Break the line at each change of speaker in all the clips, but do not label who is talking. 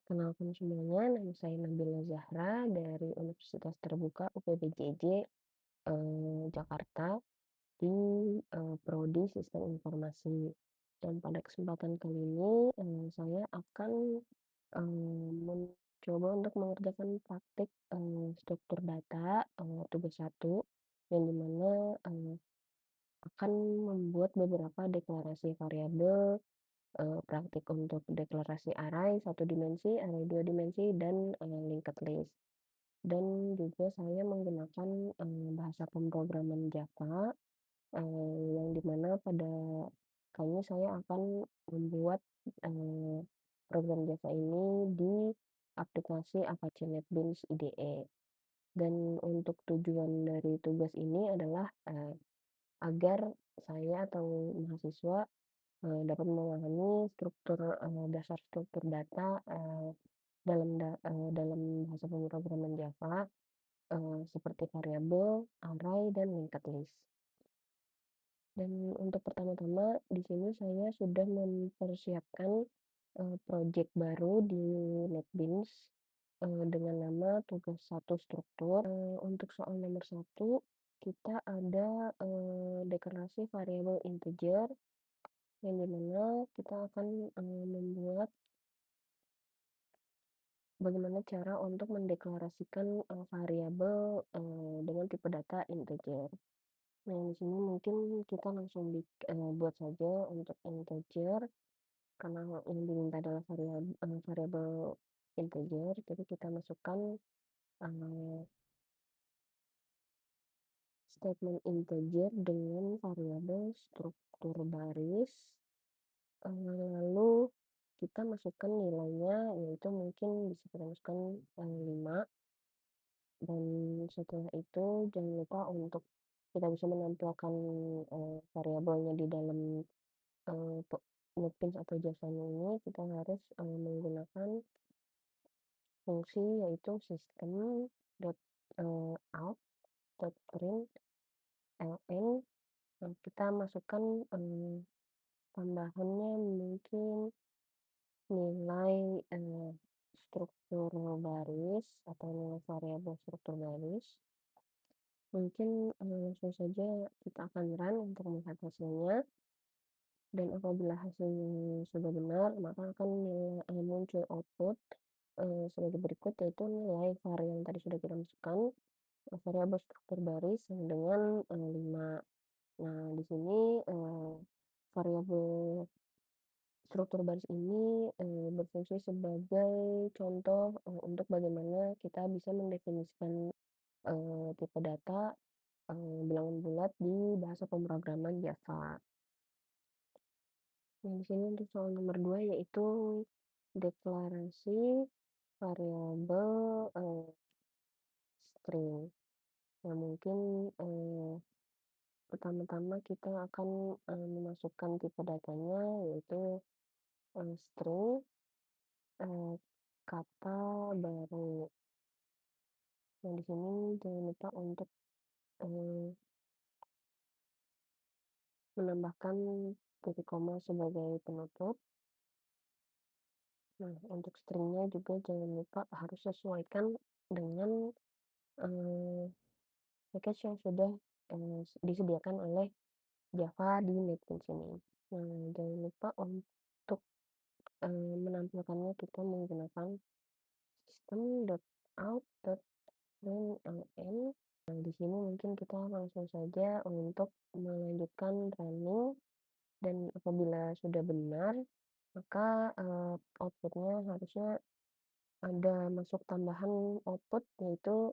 Kenalkan semuanya, nama saya Nabila Zahra dari Universitas Terbuka UPBJJ, Jakarta di, prodi Sistem Informasi. Dan pada kesempatan kali ini, saya akan, mencoba untuk mengerjakan praktik, struktur data, tugas satu yang dimana akan membuat beberapa deklarasi variabel, praktik untuk deklarasi array satu dimensi, array 2 dimensi, dan, linked list. Dan juga saya menggunakan, bahasa pemrograman Java, yang dimana pada kali ini saya akan membuat, eee, program Java ini di aplikasi Apache NetBeans IDE. Dan untuk tujuan dari tugas ini adalah, agar saya atau mahasiswa dapat memahami dasar struktur data, dalam bahasa pemrograman Java, seperti variabel, array, dan linked list. Dan untuk pertama-tama di sini saya sudah mempersiapkan, project baru di NetBeans, dengan nama tugas satu struktur. Untuk soal nomor satu kita ada, deklarasi variabel integer yang dimana kita akan, membuat bagaimana cara untuk mendeklarasikan, variabel, dengan tipe data integer. Nah, di sini mungkin kita langsung buat saja untuk integer, karena yang diminta adalah variabel integer, jadi kita masukkan, eee, statement integer dengan variabel struktur baris. Lalu kita masukkan nilainya, yaitu mungkin bisa kita masukkan, 5, dan setelah itu jangan lupa untuk kita bisa menampilkan, variabelnya di dalam, pe NetBeans atau Javanya ini kita harus, menggunakan fungsi yaitu system dot, out dot print ln. Nah, kita masukkan, tambahannya mungkin nilai, struktur baris atau nilai variabel struktur baris. Mungkin, langsung saja kita akan run untuk melihat hasilnya, dan apabila hasilnya sudah benar maka akan muncul output, sebagai berikut, yaitu nilai var yang tadi sudah kita masukkan, variabel struktur baris yang dengan, 5. Nah, di sini, variabel struktur baris ini, berfungsi sebagai contoh, untuk bagaimana kita bisa mendefinisikan, tipe data, bilangan bulat di bahasa pemrograman Java. Nah, di sini untuk soal nomor 2 yaitu deklarasi variabel, string. Nah, mungkin, pertama-tama kita akan, memasukkan tipe datanya yaitu, string, eee, kata baru. Nah, di sini jangan lupa untuk, eee, menambahkan titik koma sebagai penutup. Nah, untuk stringnya juga jangan lupa harus sesuaikan dengan, eee, package yang sudah, disediakan oleh Java di NetBeans ini. Nah, jangan lupa untuk, menampilkannya kita menggunakan system.out.println. Nah, di sini mungkin kita langsung saja untuk melanjutkan running, dan apabila sudah benar maka, output-nya harusnya ada masuk tambahan output, yaitu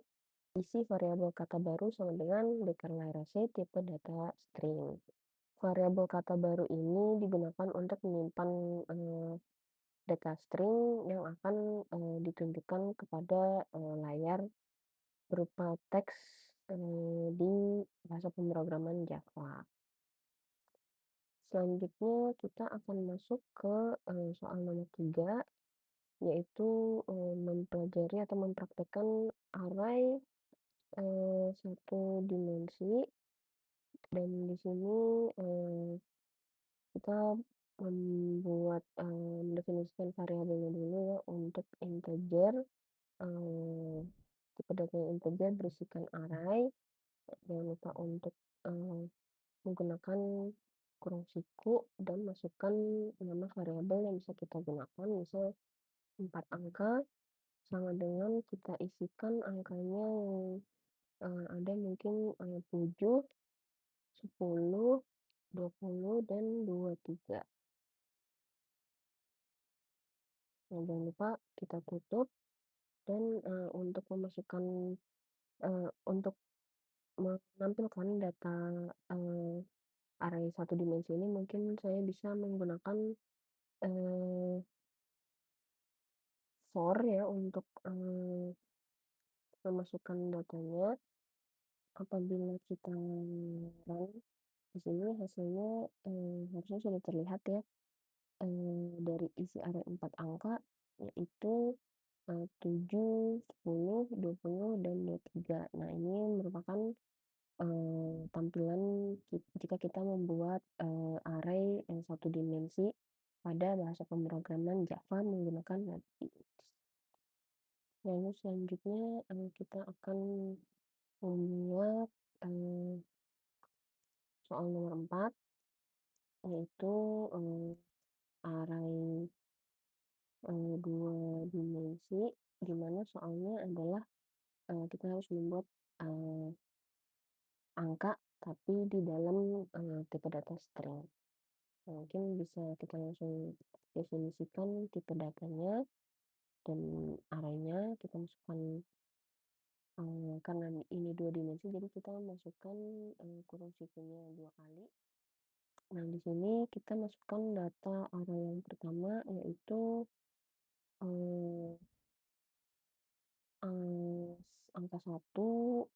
isi variabel kata baru sama dengan deklarasi tipe data string. Variabel kata baru ini digunakan untuk menyimpan, data string yang akan, ditunjukkan kepada, layar berupa teks, di bahasa pemrograman Java. Selanjutnya kita akan masuk ke, soal nomor 3, yaitu, mempelajari atau mempraktekkan array, satu dimensi. Dan di sini, kita mendefinisikan variabelnya dulu ya untuk integer, eee, tipe data yang integer berisikan array, jangan lupa untuk, eee, menggunakan kurung siku dan masukkan nama variabel yang bisa kita gunakan, misal 4 angka, sama dengan kita isikan angkanya yang, ada mungkin, 7, 10, 20, dan 23. Nah, jangan lupa kita tutup dan, untuk memasukkan, untuk menampilkan data, eee, array satu dimensi ini mungkin saya bisa menggunakan, eee, for ya untuk, memasukkan datanya. Apabila kita run di sini hasilnya, harusnya sudah terlihat ya, dari isi array 4 angka yaitu, 7, 10, 20, dan 23. Nah, ini merupakan, tampilan jika kita membuat, array yang satu dimensi pada bahasa pemrograman Java menggunakan Netbeans. Lalu selanjutnya, kita akan membuat, soal nomor 4, yaitu, array, 2 dimensi, di mana soalnya adalah, kita harus membuat, eee, angka tapi di dalam, tipe data string. Nah, mungkin bisa kita langsung definisikan tipe datanya dan arraynya kita masukkan, karena ini 2 dimensi jadi kita masukkan, kurung sikunya 2 kali. Nah, di sini kita masukkan data array yang pertama yaitu, eee angka 1,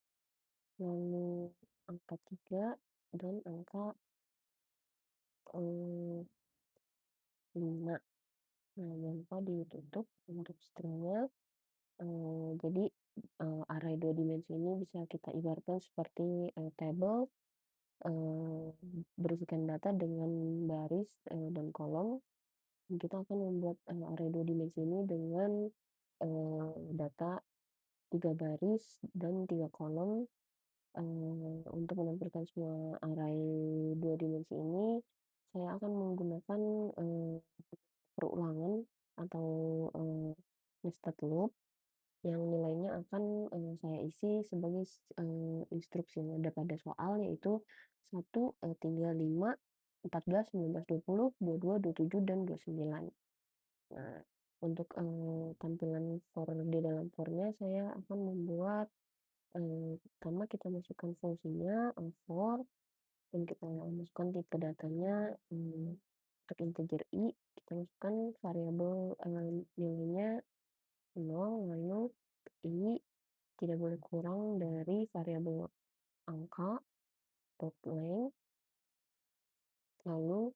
lalu angka 3, dan angka, eee, 5. Nah, jangan lupa ditutup untuk stringnya. Jadi, array 2 dimensi ini bisa kita ibaratkan seperti, tabel, eee, berisikan data dengan baris, dan kolom. Kita akan membuat, array 2 dimensi ini dengan, data 3 baris dan 3 kolom. Untuk menampilkan semua array 2 dimensi ini, saya akan menggunakan, perulangan atau, nested loop yang nilainya akan, saya isi sebagai instruksi yang ada pada soal, yaitu 1, 3, 5, 14, 19, 20, 22, 27, dan 29. Nah, untuk, tampilan for di dalam for-nya saya akan membuat, pertama kita masukkan fungsinya, for, dan kita masukkan tipe datanya, untuk integer i, kita masukkan variabel, nilainya 0, lalu i tidak boleh kurang dari variabel angka dot length, lalu,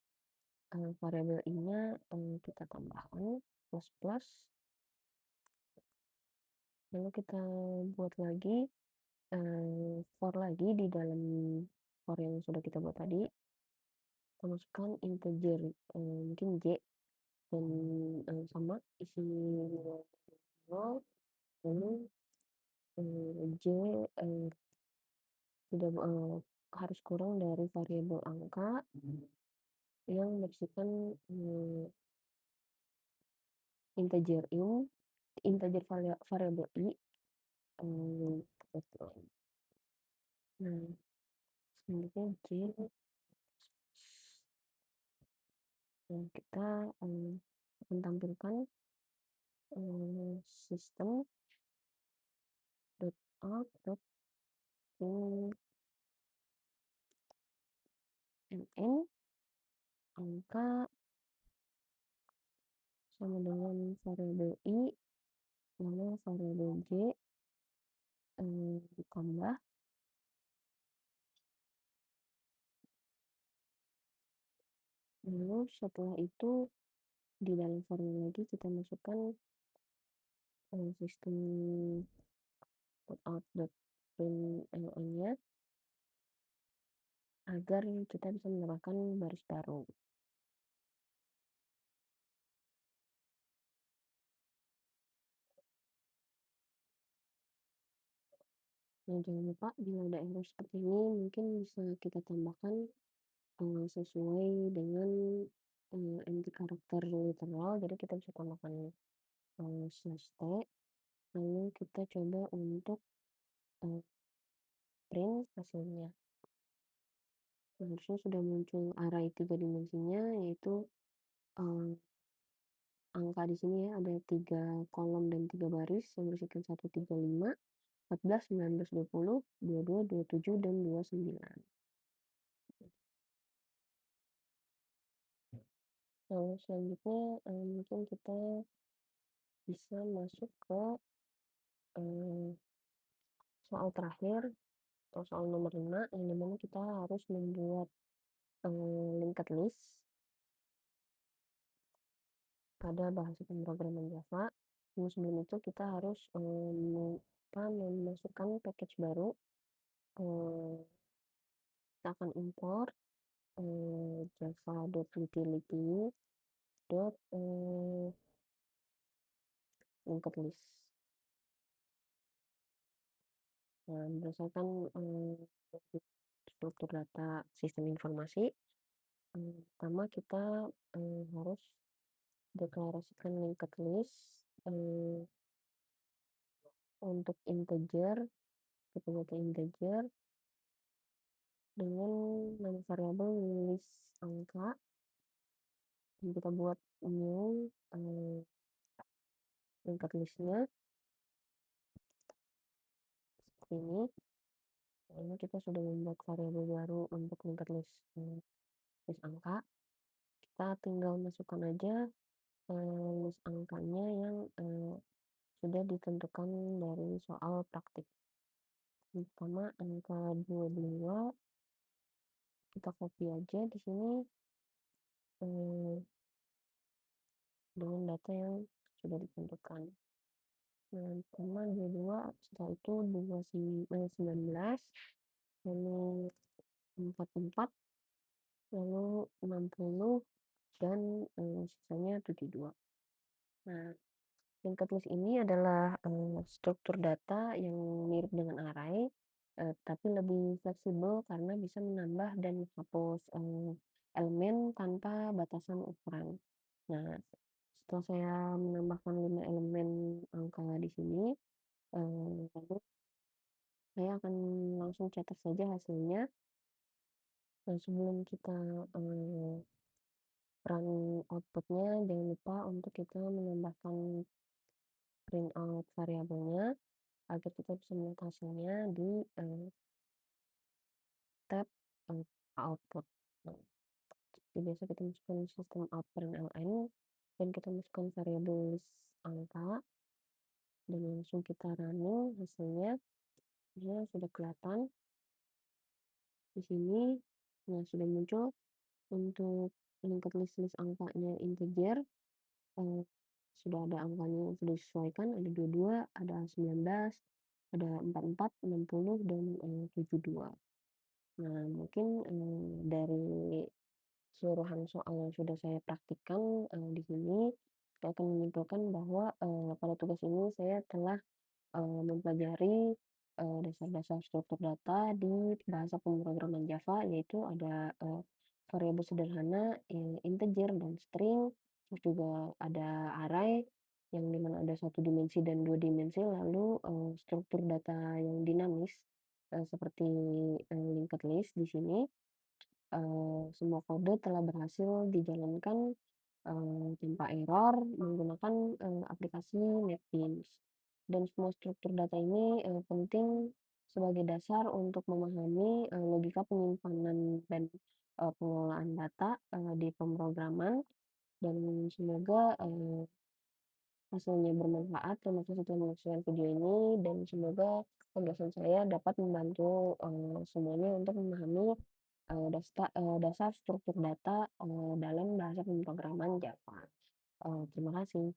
variabel i-nya, kita tambahkan plus plus, lalu kita buat lagi, for lagi di dalam for yang sudah kita buat tadi, kita masukkan integer, mungkin j, dan, sama isi nilai 0, lalu, j, tidak, harus kurang dari variabel angka yang berisikan, integer integer variabel i, gitu. Nah, selanjutnya j, dan kita, akan tampilkan, system dot out dot println angka sama dengan variabel i, lalu variabel j, ditambah, lalu setelah itu di dalam formula lagi kita masukkan, sistem dot out dot println-nya agar kita bisa menambahkan baris baru. Nah, jangan lupa bila ada error seperti ini mungkin bisa kita tambahkan, sesuai dengan, inti karakter literal. Jadi kita bisa tambahkan, slash t, lalu kita coba untuk, eee, print hasilnya. Nah, harusnya sudah muncul array 3 dimensinya, yaitu, eee, angka di sini ya, ada 3 kolom dan 3 baris yang berisikan 1, 3, 5, 14, 19, 20, 22, 27, dan 29. Lalu selanjutnya, mungkin kita bisa masuk ke, eee, soal terakhir atau soal nomor 5 yang di mana kita harus membuat, linked list pada bahasa pemrograman Java. Namun sebelum itu kita harus, memasukkan package baru. eee, kita akan import, java.utility dot, linked list. Nah, berdasarkan, struktur data sistem informasi, pertama kita, harus deklarasikan linked list, untuk integer, kita buat integer dengan nama variabel list angka, dan kita buat new, linked list-nya seperti ini. Ini kita sudah membuat variabel baru untuk linked list, list angka. Kita tinggal masukkan aja, list angkanya yang, sudah ditentukan dari soal praktik. Yang pertama angka 22, kita copy aja di sini, dengan data yang sudah ditentukan. Nah, pertama 22, setelah itu 19, lalu 44, lalu 60, dan, sisanya 72. Nah, linked list ini adalah, struktur data yang mirip dengan array, tapi lebih fleksibel karena bisa menambah dan menghapus, elemen tanpa batasan ukuran. Nah, setelah saya menambahkan 5 elemen angka di sini, lalu saya akan langsung cetak saja hasilnya. Dan sebelum kita, run outputnya, jangan lupa untuk kita menambahkan print out variabelnya agar kita bisa melihat hasilnya di, tab, output. Nah, seperti biasa kita masukkan sistem out println dan kita masukkan variabel list angka dan langsung kita running hasilnya. Dia sudah kelihatan di sini. Nah, sudah muncul untuk linked list angkanya integer, eee, sudah ada angkanya yang sudah disesuaikan, ada 22, ada 19, ada 44, 60, dan, 72. Nah, mungkin, dari keseluruhan soal yang sudah saya praktikkan, di sini, saya akan menyimpulkan bahwa, pada tugas ini saya telah, mempelajari, dasar-dasar struktur data di bahasa pemrograman Java, yaitu ada, variabel sederhana, integer dan string, terus juga ada array yang dimana ada satu dimensi dan 2 dimensi, lalu, struktur data yang dinamis, seperti, linked list di sini. Semua kode telah berhasil dijalankan, tanpa error menggunakan, aplikasi NetBeans. Dan semua struktur data ini, penting sebagai dasar untuk memahami, logika penyimpanan dan, pengelolaan data, di pemrograman, dan semoga, hasilnya bermanfaat. Terima kasih telah menyaksikan video ini dan semoga penjelasan saya dapat membantu, semuanya untuk memahami, dasar struktur data, dalam bahasa pemrograman Java. Terima kasih.